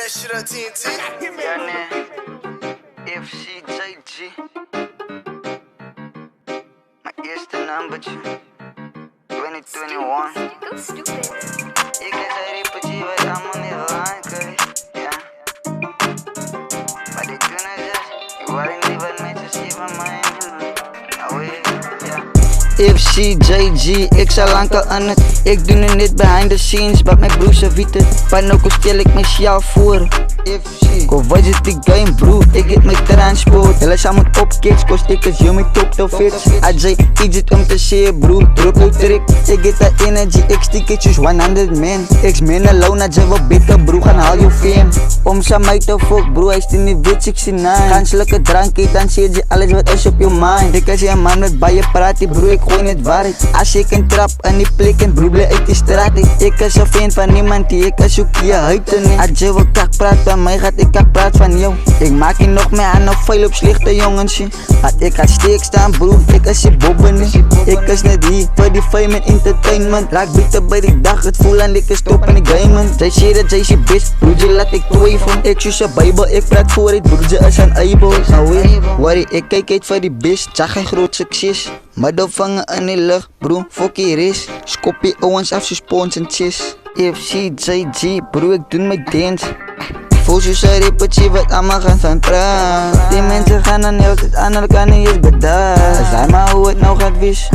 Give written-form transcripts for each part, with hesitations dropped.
that shit on TNT. Ja, nee. FCJG. Mijn eerste nummertje. 2021. Go stupid. Ik heb een rippertje wat allemaal niet lang, ja. Maar dit kunnen ze. Ik word niet wat mensen zien van mij. FCJG, ik zal lang al aan het. Ik doe nu niet behind the scenes, maar mijn broers weten. Panoko stel ik mijn sjaal voor. FC, ko was het die game bro, ik heb mijn transport. Hela samen op kids, kost ik als jullie top te fits. AJ, iets het om te zien bro, druk op trick. Ik get dat energy, ik stick it just 100 man. Ik min alone, als je wat beter bro, gaan haal je fame. Om sa mij te fuck bro, hij is niet wit 69. Ganselijke drank, dan zie je alles wat is op je mind. Ik als je een man met bij je praat, bro, ik gooi het waarheid. Als ik een trap en die plek en bro, blij uit die straat. Ik als een fan van niemand, die ik als zoek je hype niet. Als je wat kak praat van mij, gaat ik kak praat van jou. Ik maak je nog meer aan nog veel op slechte jongens. Had ik had steek staan bro, ik als je bobben niet. Ik als net hier, voor die fame en entertainment. Raak bieten bij die dag, het voel en ik is top in de game. Zij zei dat zij is best, broertje laat ik twijfelen. Ik zus een bijbel, ik praat voor het broertje is een eibel. Worry, ik kijk uit voor die best, zag geen groot succes. Maar dan vangen in die lucht, bro, fuck hier is. Skoppie owens af zijn spons en chis. FCJG, bro, ik doe mijn dance. Voel je zo'n rippertje wat allemaal gaan van praat. Die mensen gaan dan heel tijd aan elkaar niet eens bedacht. Zeg maar hoe het nou gaat wis.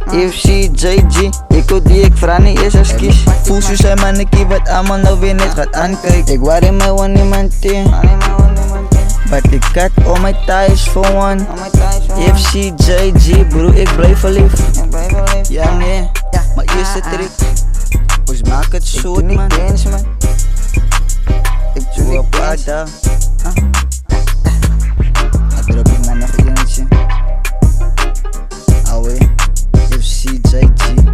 FCJG, ik hoor die ik vraag niet eens als kies. Voel je zo'n mannetje wat allemaal nou weer net gaat aankijken. Ik waar in mijn one niemand in. But ik got all my ties for one. FCJG, bro, ik blijf verliefd. Ja, nee, mijn eerste trick. Dus maak het zo, man. Ik doe een paar dagen. Ik drop ik maar nog eentje. Auwe, FCJG.